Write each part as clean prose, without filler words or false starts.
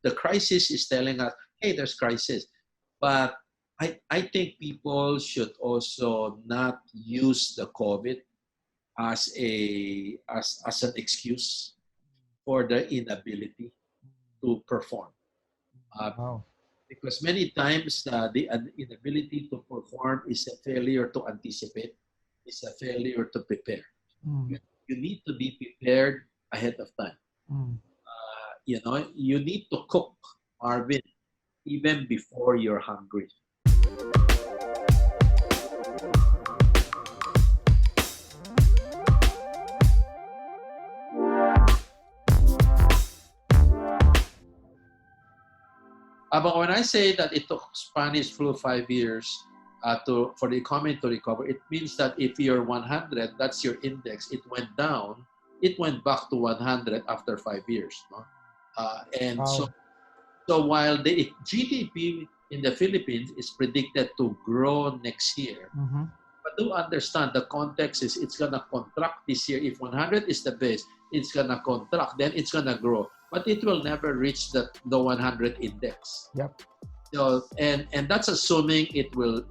the crisis is telling us, hey, there's crisis. But I think people should also not use the COVID as as an excuse for the inability to perform. Uh, Wow. because many times the inability to perform is a failure to anticipate, is a failure to prepare. Mm, You, you need to be prepared ahead of time. mm. You need to cook, Marvin, even before you're hungry. But when I say that it took Spanish flu 5 years for the economy to recover, it means that if you're 100, that's your index. It went down. It went back to 100 after 5 years. No? And so, Wow. so while the GDP in the Philippines is predicted to grow next year, Mm-hmm. but do understand the context is it's gonna contract this year. If 100 is the base, it's gonna contract. Then it's gonna grow, but it will never reach the 100 index. Yep. So and that's assuming it will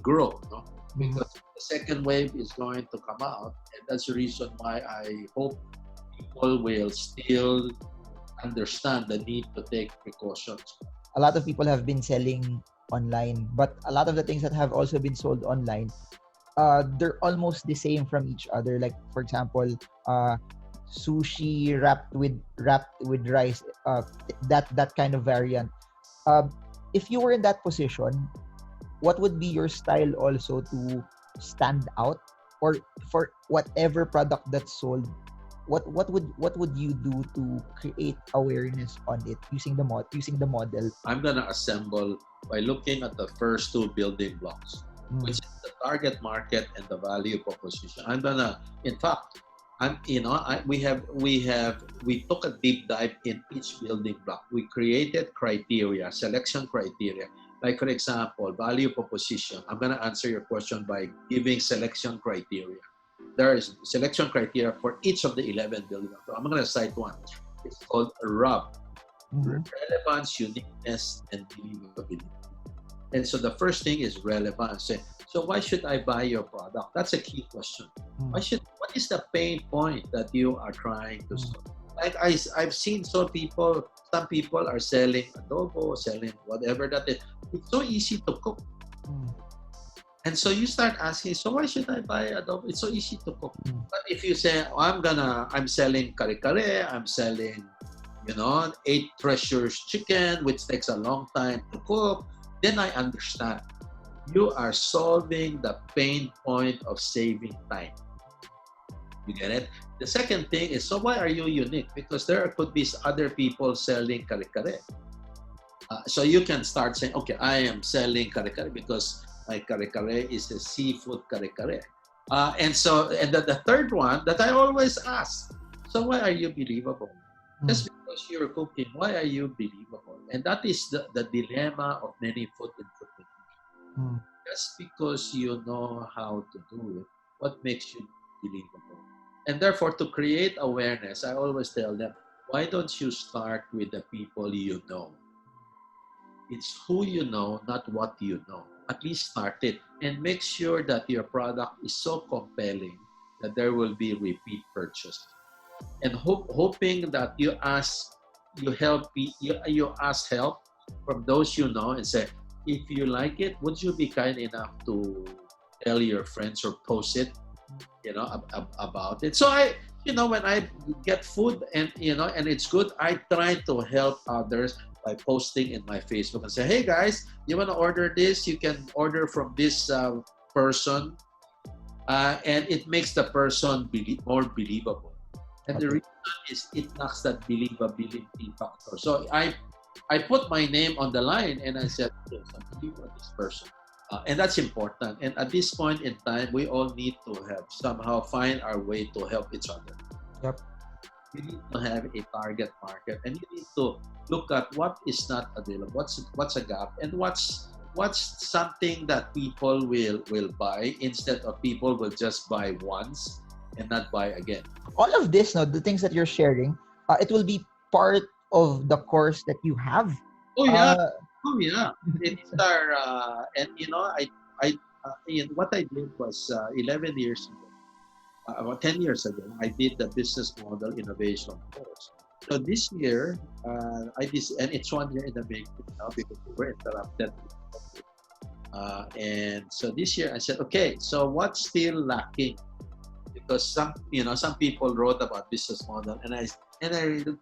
grow, no? Mm-hmm. Because the second wave is going to come out, and that's the reason why I hope people will still understand the need to take precautions. A lot of people have been selling online, but a lot of the things that have also been sold online, they're almost the same from each other. Like for example, sushi wrapped with rice, that kind of variant. Um, if you were in that position, what would be your style also to stand out, or for whatever product that's sold? What would you do to create awareness on it using the model? I'm gonna assemble by looking at the first two building blocks, Mm. which is the target market and the value proposition. In fact, we took a deep dive in each building block. We created criteria, selection criteria. Like for example, value proposition. I'm gonna answer your question by giving selection criteria. There is selection criteria for each of the 11 building blocks. So I'm gonna cite one. It's called RUB, Mhm. relevance, uniqueness, and believability. And so the first thing is relevance. So why should I buy your product? That's a key question. Mm. What is the pain point that you are trying to solve? Like I've seen some people are selling adobo, selling whatever that is. It's so easy to cook. Mm. And so you start asking, so why should I buy adobo? It's so easy to cook. Mm. But if you say, oh, I'm selling kare-kare, I'm selling, eight treasures chicken, which takes a long time to cook, then I understand. You are solving the pain point of saving time. You get it? The second thing is, so why are you unique? Because there could be other people selling kare-kare. So you can start saying, okay, I am selling kare-kare because my kare-kare is a seafood kare-kare. And the third one that I always ask, so why are you believable? Mm. Just because you're cooking, why are you believable? And that is the dilemma of many food entrepreneurs. Mm. Just because you know how to do it, what makes you believable? And therefore, to create awareness, I always tell them, why don't you start with the people you know? It's who you know, not what you know. At least start it and make sure that your product is so compelling that there will be repeat purchase. And hoping that you ask help from those you know and say, if you like it, would you be kind enough to tell your friends or post it, about it? So when I get food and it's good, I try to help others by posting in my Facebook and say, hey guys, you want to order this? You can order from this person, and it makes the person more believable. And the Okay. reason is it knocks that believability factor. So I put my name on the line and I said, yes, I believe in this person. And that's important. And at this point in time, we all need to have somehow find our way to help each other. Yep. You need to have a target market, and you need to look at what is not available, what's a gap, and what's something that people will buy instead of people will just buy once and not buy again. All of this, no, the things that you're sharing, it will be part of the course that you have. Oh yeah, Uh, oh yeah. It is our and what I did was 11 years ago, about 10 years ago, I did the business model innovation course. So this year, and it's 1 year in the making now because we were interrupted. And so this year I said, okay, so what's still lacking? Because some people wrote about business model, and I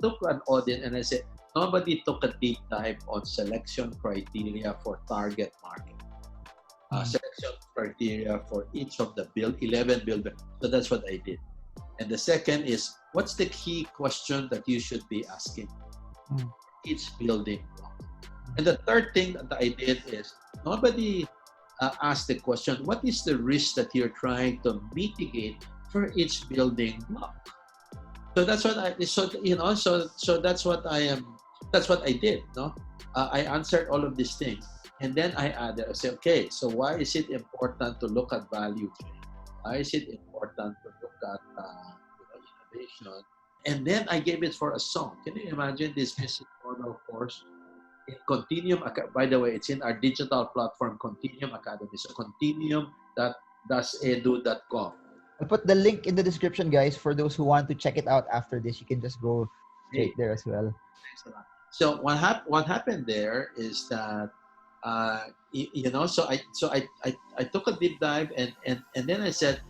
took an audit and I said nobody took a deep dive on selection criteria for target market. Selection criteria for each of the 11 builders. So that's what I did. And the second is, what's the key question that you should be asking each building block? And the third thing that I did is, nobody asked the question, what is the risk that you're trying to mitigate for each building block? So that's what that's what I did. No, I answered all of these things. And then I added, I said, okay, so why is it important to look at value chain? Why is it important to look at innovation? And then I gave it for a song. Can you imagine this business model course in Continuum? By the way, it's in our digital platform, Continuum Academy. So continuum.edu.com. I'll put the link in the description, guys, for those who want to check it out after this. You can just go straight there as well. Excellent. So what happened there is that so I took a deep dive and then I said,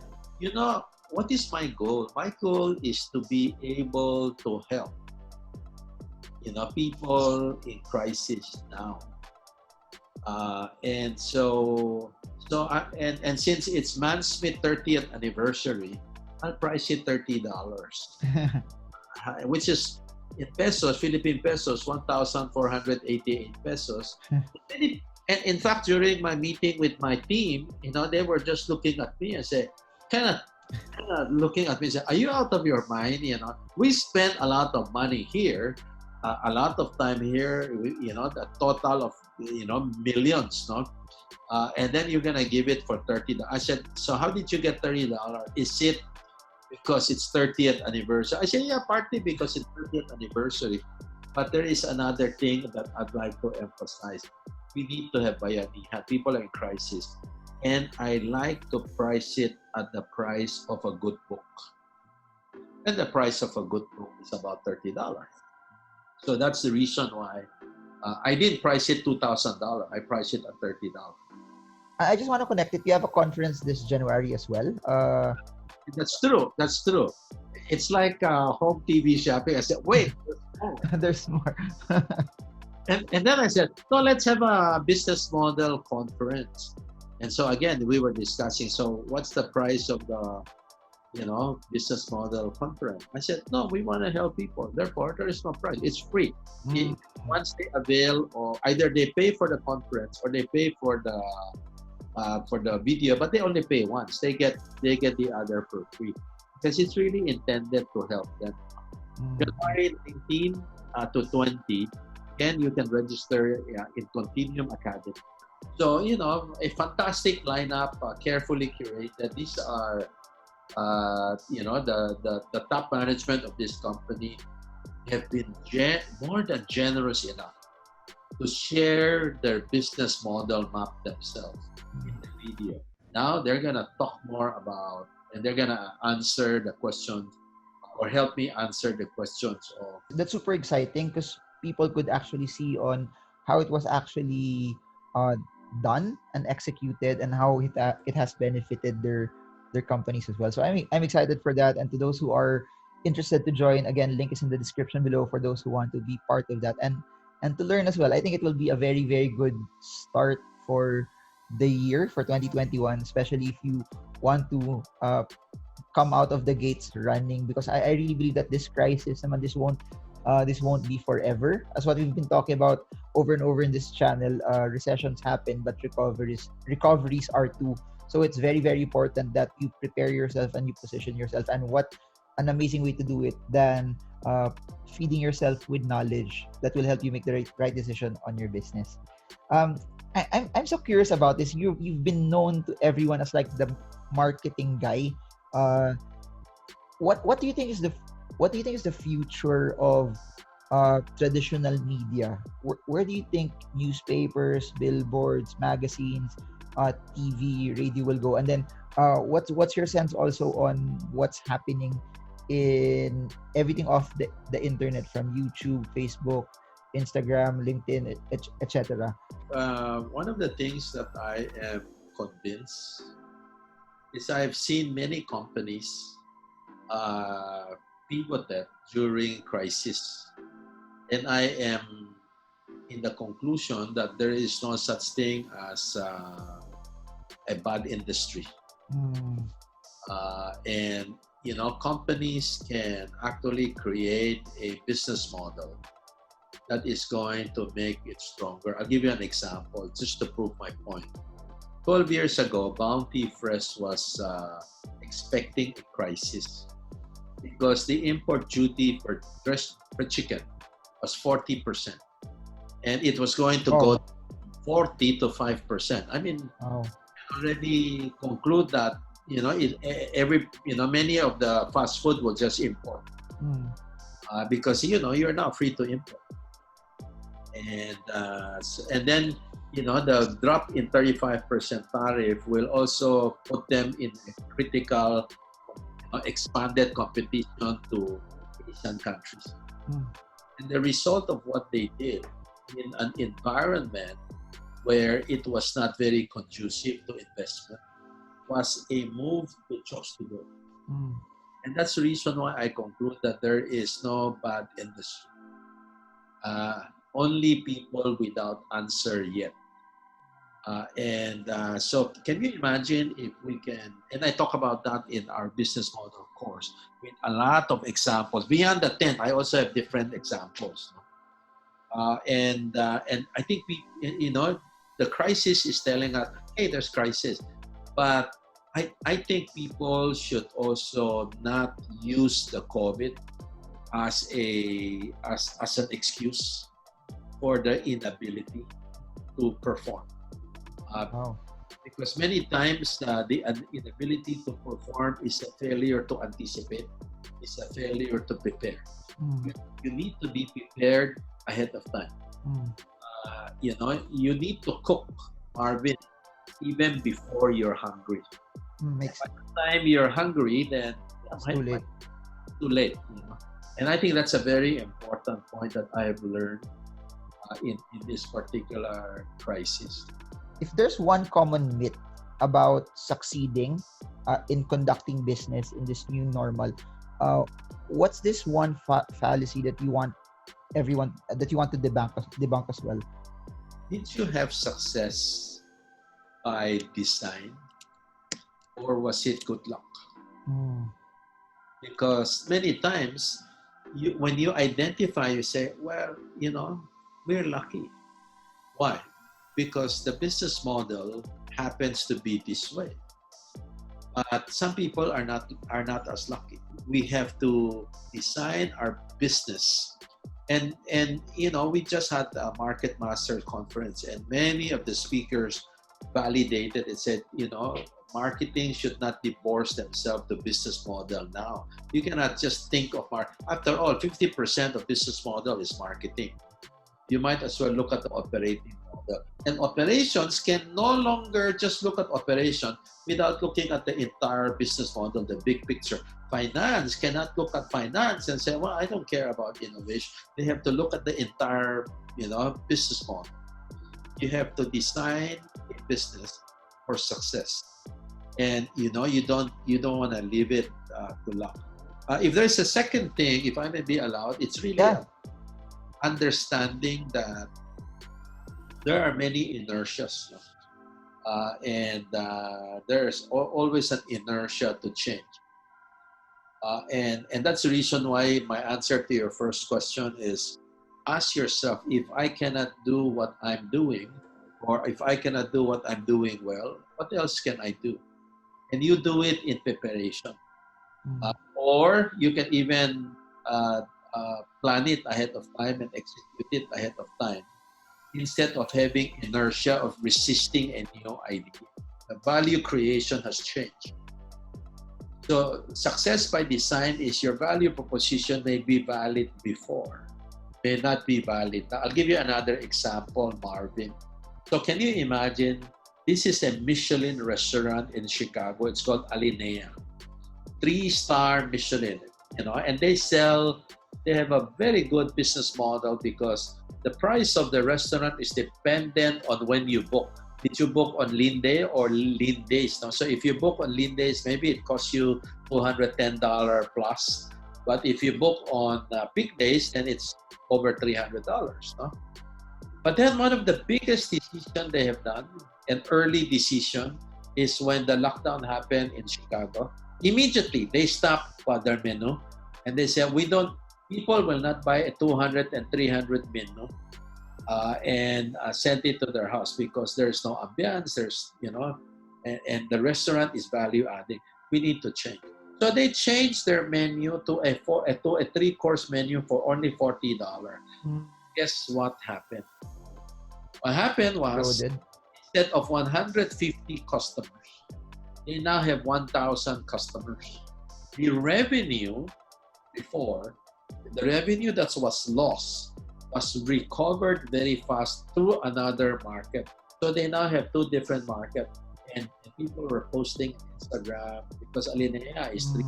what is my goal? My goal is to be able to help people in crisis now. And since it's Man Smith 30th anniversary, I'll price it $30, which is in pesos, Philippine pesos, 1,488 pesos. And in fact, during my meeting with my team, they were just looking at me and say, kind of looking at me and say, are you out of your mind? We spend a lot of money here, a lot of time here, the total of, millions, no? And then you're going to give it for $30. I said, so how did you get $30? Is it because it's 30th anniversary? I said, yeah, partly because it's 30th anniversary. But there is another thing that I'd like to emphasize. We need to have bayanihan. People are in crisis. And I like to price it at the price of a good book. And the price of a good book is about $30. So that's the reason why I didn't price it $2,000. I priced it at $30. I just want to connect it. You have a conference this January as well. That's true. It's like home TV shopping. I said, wait, there's more. and then I said, no, let's have a business model conference. And so again, we were discussing, so what's the price of the, business model conference? I said, no, we want to help people. Therefore, there is no price. It's free. Once they avail, or either they pay for the conference or they pay for the video, but they only pay once. They get the other for free because it's really intended to help them. January 19 to 20, and you can register in Continuum Academy. So a fantastic lineup, carefully curated. These are the top management of this company have been more than generous enough to share their business model map themselves in the video. Now they're going to talk more about, and they're going to answer the questions or help me answer the questions of. That's super exciting because people could actually see on how it was actually done and executed and how it has benefited their companies as well. So I'm excited for that. And to those who are interested to join, again, link is in the description below for those who want to be part of that and to learn as well. I think it will be a very, very good start for the year for 2021, especially if you want to come out of the gates running, because I really believe that this crisis, this won't be forever. As what we've been talking about over and over in this channel, recessions happen, but recoveries are too. So it's very, very important that you prepare yourself and you position yourself. And what an amazing way to do it than feeding yourself with knowledge that will help you make the right decision on your business. I'm so curious about this. You've been known to everyone as like the marketing guy. What do you think is the future of traditional media? Where do you think newspapers, billboards, magazines, TV, radio will go? And then what's your sense also on what's happening in everything off the internet, from YouTube, Facebook, Instagram, LinkedIn, etc.? One of the things that I am convinced is I've seen many companies pivoted during crisis, and I am in the conclusion that there is no such thing as a bad industry. Mm. And companies can actually create a business model that is going to make it stronger. I'll give you an example just to prove my point. 12 years ago, Bounty Fresh was expecting a crisis because the import duty for chicken was 40%, and it was going to go 40 to 5%. I mean, already conclude that many of the fast food will just import because you're now free to import, and then the drop in 35% tariff will also put them in a critical expanded competition to Asian countries. And the result of what they did in an environment where it was not very conducive to investment was a move to Chooks-to-Go. And that's the reason why I conclude that there is no bad industry. Only people without answer yet. So can you imagine if we can, and I talk about that in our business model course, with a lot of examples. Beyond the 10, I also have different examples. And I think the crisis is telling us, hey, there's crisis. But I think people should also not use the COVID as an excuse for the inability to perform. Because many times the inability to perform is a failure to anticipate, is a failure to prepare. You need to be prepared ahead of time. You need to cook, Marvin, even before you're hungry. By the time you're hungry, then it's too late. And I think that's a very important point that I have learned in this particular crisis. If there's one common myth about succeeding in conducting business in this new normal, what's this one fallacy that you want everyone to debunk as well? Did you have success by design, or was it good luck? Because many times when you identify, you say, well, we're lucky. Why? Because the business model happens to be this way. But some people are not as lucky. We have to design our business. And we just had a Market Master conference, and many of the speakers validated and said, marketing should not divorce themselves to business model now. You cannot just think of after all, 50% of business model is marketing. You might as well look at the operating model. And operations can no longer just look at operation without looking at the entire business model, the big picture. Finance cannot look at finance and say, well, I don't care about innovation. They have to look at the entire, business model. You have to design a business for success. And, you don't want to leave it to luck. If there's a second thing, if I may be allowed, it's really understanding that there are many inertias, and there's always an inertia to change. And that's the reason why my answer to your first question is, ask yourself, if I cannot do what I'm doing, or if I cannot do what I'm doing well, what else can I do? And you do it in preparation. Or you can even plan it ahead of time and execute it ahead of time, instead of having inertia of resisting a new idea. The value creation has changed. So success by design is your value proposition may be valid before, may not be valid. Now, I'll give you another example, Marvin. So can you imagine, this is a Michelin restaurant in Chicago. It's called Alinea. 3-star Michelin, and they have a very good business model because the price of the restaurant is dependent on when you book. Did you book on lean day or lean days? No? So if you book on lean days, maybe it costs you $210 plus. But if you book on peak days, then it's over $300. No? But then one of the biggest decisions they have done, an early decision, is when the lockdown happened in Chicago. Immediately, they stopped their menu and they said, people will not buy a 200 and 300 menu and send it to their house because there's no ambiance, and the restaurant is value adding. We need to change. So they changed their menu to a 3-course menu for only $40. Guess what happened? What happened was, instead of 150 customers, they now have 1,000 customers. The revenue before, the revenue that was lost was recovered very fast through another market. So they now have 2 different markets. And people were posting Instagram because Alinea is 3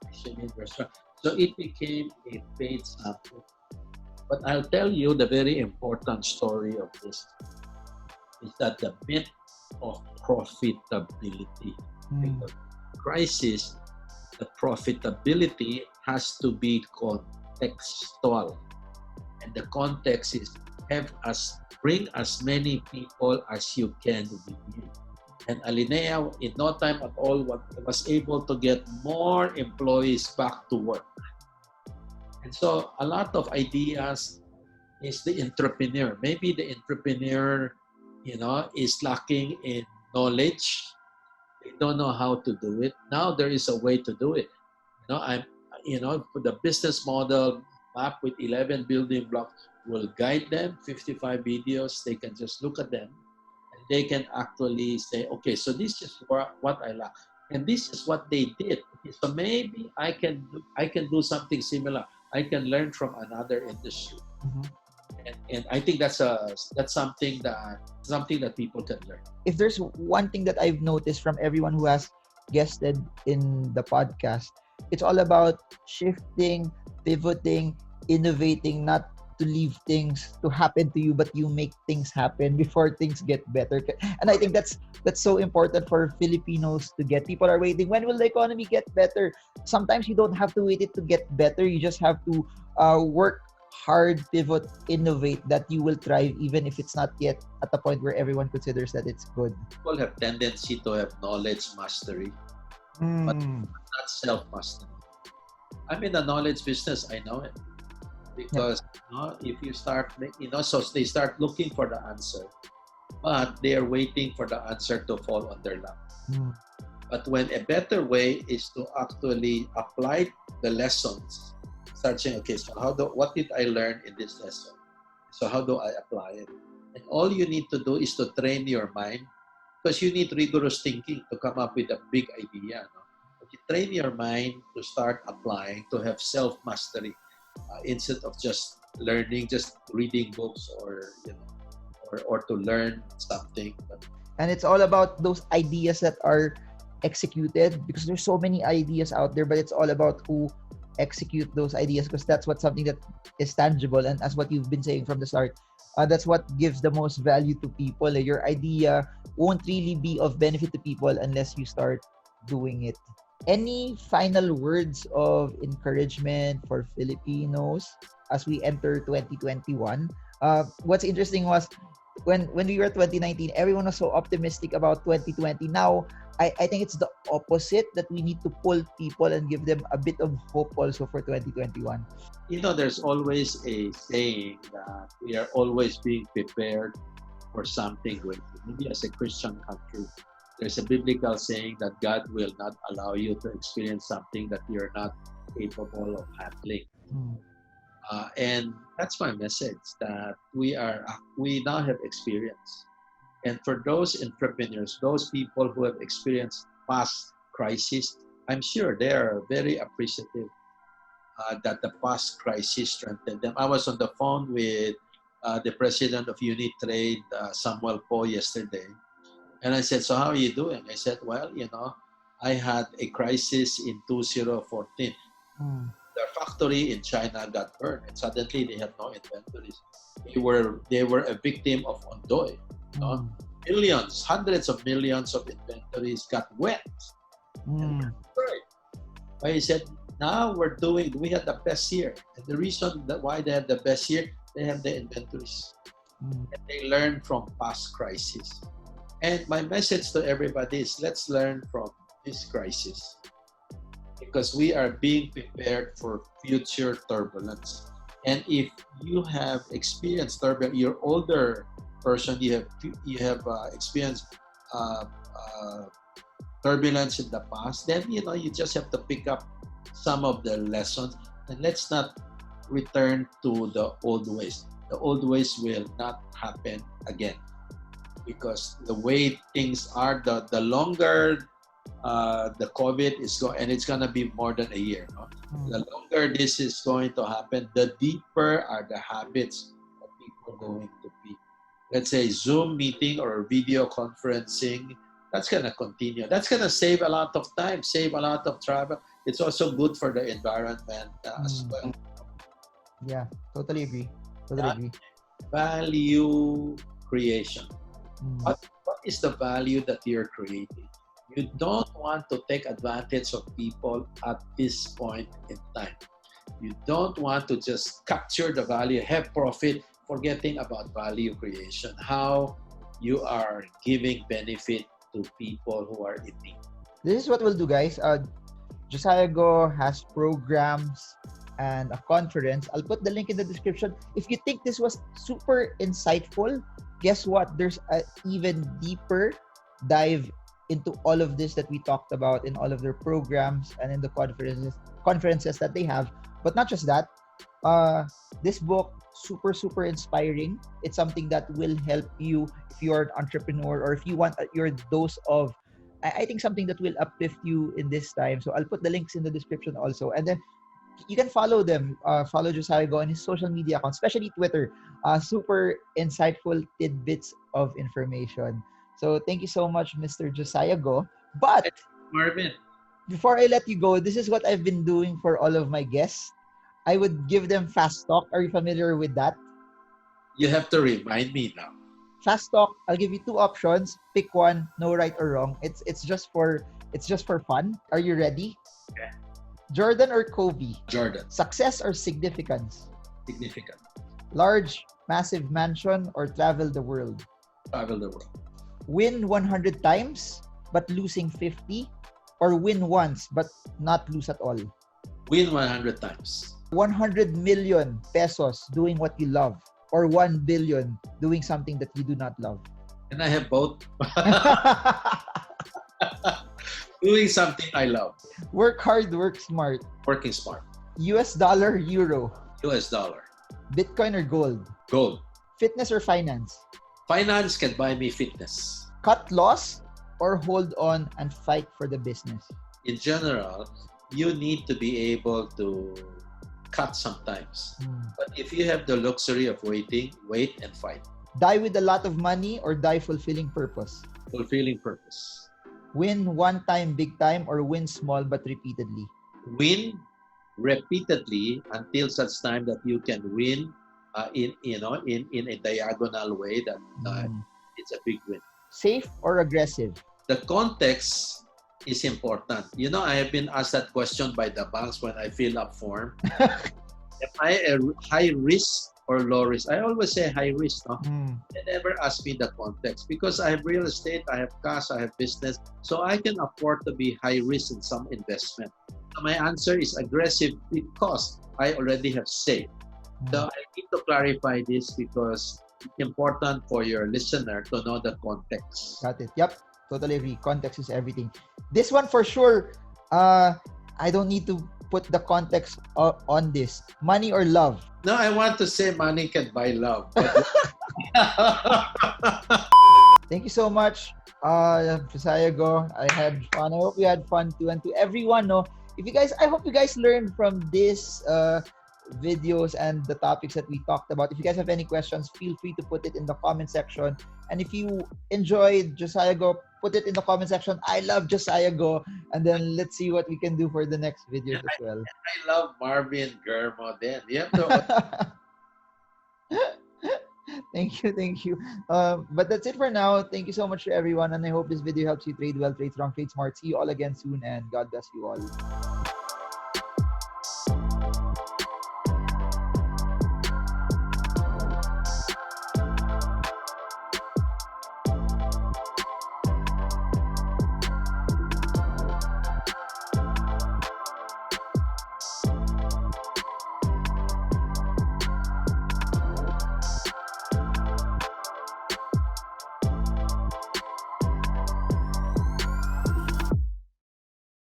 Michelin restaurant. So it became a paid sample. But I'll tell you the very important story of this is that the myth of profitability. In the crisis, the profitability has to be contextual. And the context is bring as many people as you can within. And Alinea, in no time at all, was able to get more employees back to work. And so a lot of ideas is the entrepreneur. Maybe the entrepreneur, is lacking in knowledge. They don't know how to do it. Now there is a way to do it. For the business model map with 11 building blocks will guide them, 55 videos. They can just look at them and they can actually say, okay, so this is what I lack. And this is what they did. Okay, so maybe I can do something similar. I can learn from another industry. And I think that's something that people can learn. If there's one thing that I've noticed from everyone who has guested in the podcast, it's all about shifting, pivoting, innovating, not to leave things to happen to you, but you make things happen before things get better. And I think that's so important for Filipinos to get. People are waiting, when will the economy get better? Sometimes you don't have to wait it to get better. You just have to work hard, pivot, innovate, that you will thrive even if it's not yet at the point where everyone considers that it's good. People have tendency to have knowledge mastery, but not self-mastery. I'm in the knowledge business, I know it. Because if you start, so they start looking for the answer, but they are waiting for the answer to fall on their lap. But when a better way is to actually apply the lessons, start saying, okay, so what did I learn in this lesson? So how do I apply it? And all you need to do is to train your mind, because you need rigorous thinking to come up with a big idea. But you train your mind to start applying, to have self-mastery. Instead of just learning, just reading books or to learn something. And it's all about those ideas that are executed, because there's so many ideas out there, but it's all about who execute those ideas, because that's something that is tangible. And as what you've been saying from the start, that's what gives the most value to people. Your idea won't really be of benefit to people unless you start doing it. Any final words of encouragement for Filipinos as we enter 2021? What's interesting was when we were 2019, everyone was so optimistic about 2020. Now, I think it's the opposite, that we need to pull people and give them a bit of hope also for 2021. There's always a saying that we are always being prepared for something great. Maybe as a Christian country, there's a biblical saying that God will not allow you to experience something that you're not capable of handling. And that's my message, that we now have experience. And for those entrepreneurs, those people who have experienced past crises, I'm sure they are very appreciative that the past crisis strengthened them. I was on the phone with the president of Unitrade, Samuel Po, yesterday. And I said, so how are you doing? I said, well, I had a crisis in 2014. Their factory in China got burned, and suddenly they had no inventories. They were a victim of ondoy. Millions, hundreds of millions of inventories got wet. I said, now we had the best year. And the reason that why they have the best year, they have the inventories. And they learn from past crises. And my message to everybody is, let's learn from this crisis, because we are being prepared for future turbulence. And if you have experienced turbulence, you're older person, you have experienced turbulence in the past, then you just have to pick up some of the lessons, and let's not return to the old ways. The old ways will not happen again, because the way things are, the longer the COVID is going, and it's going to be more than a year. The longer this is going to happen, the deeper are the habits of people going to be. Let's say Zoom meeting or video conferencing, that's going to continue. That's going to save a lot of time, save a lot of travel. It's also good for the environment as well. Yeah, totally agree. Totally agree. Value creation. What is the value that you're creating? You don't want to take advantage of people at this point in time. You don't want to just capture the value, have profit, forgetting about value creation, how you are giving benefit to people who are in need. This is what we'll do, guys. Josiah Go has programs and a conference. I'll put the link in the description. If you think this was super insightful, guess what? There's an even deeper dive into all of this that we talked about in all of their programs and in the conferences that they have. But not just that, this book, super inspiring. It's something that will help you if you're an entrepreneur, or if you want your dose of, I think, something that will uplift you in this time. So I'll put the links in the description also. And then you can follow them. Follow Josiah Go on his social media accounts, especially Twitter. Super insightful tidbits of information. So thank you so much, Mr. Josiah Go. But Marvin, before I let you go, this is what I've been doing for all of my guests. I would give them fast talk. Are you familiar with that? You have to remind me now. Fast talk. I'll give you two options. Pick one. No right or wrong. It's just for fun. Are you ready? Yeah. Jordan or Kobe? Jordan. Success or significance? Significant. Large, massive mansion or travel the world? Travel the world. Win 100 times but losing 50, or win once but not lose at all? Win 100 times. 100 million pesos doing what you love, or 1 billion doing something that you do not love? And I have both. Doing something I love. Work hard, work smart. Working smart. US dollar, euro. US dollar. Bitcoin or gold? Gold. Fitness or finance? Finance can buy me fitness. Cut loss or hold on and fight for the business? In general, you need to be able to cut sometimes. But if you have the luxury of waiting, wait and fight. Die with a lot of money or die fulfilling purpose? Fulfilling purpose. Win one time, big time, or win small but repeatedly? Win repeatedly until such time that you can win in a diagonal way that it's a big win. Safe or aggressive? The context is important. I have been asked that question by the banks when I fill up form. Am I a high risk or low risk? I always say high risk. No? They never ask me the context, because I have real estate, I have cash, I have business, so I can afford to be high risk in some investment. So my answer is aggressive because I already have saved. So I need to clarify this because it's important for your listener to know the context. Got it. Yep. Totally agree. Context is everything. This one for sure, I don't need to put the context on this. Money or love? No, I want to say money can buy love. Thank you so much, Josiah Go. I had fun. I hope you had fun too. And to everyone, I hope you guys learned from this videos and the topics that we talked about. If you guys have any questions, feel free to put it in the comment section. And if you enjoyed Josiah Go, put it in the comment section. I love Josiah Go. And then let's see what we can do for the next videos as well. I love Marvin Germo then. You have to Thank you. But that's it for now. Thank you so much to everyone, and I hope this video helps you trade well, trade strong, trade smart. See you all again soon, and God bless you all.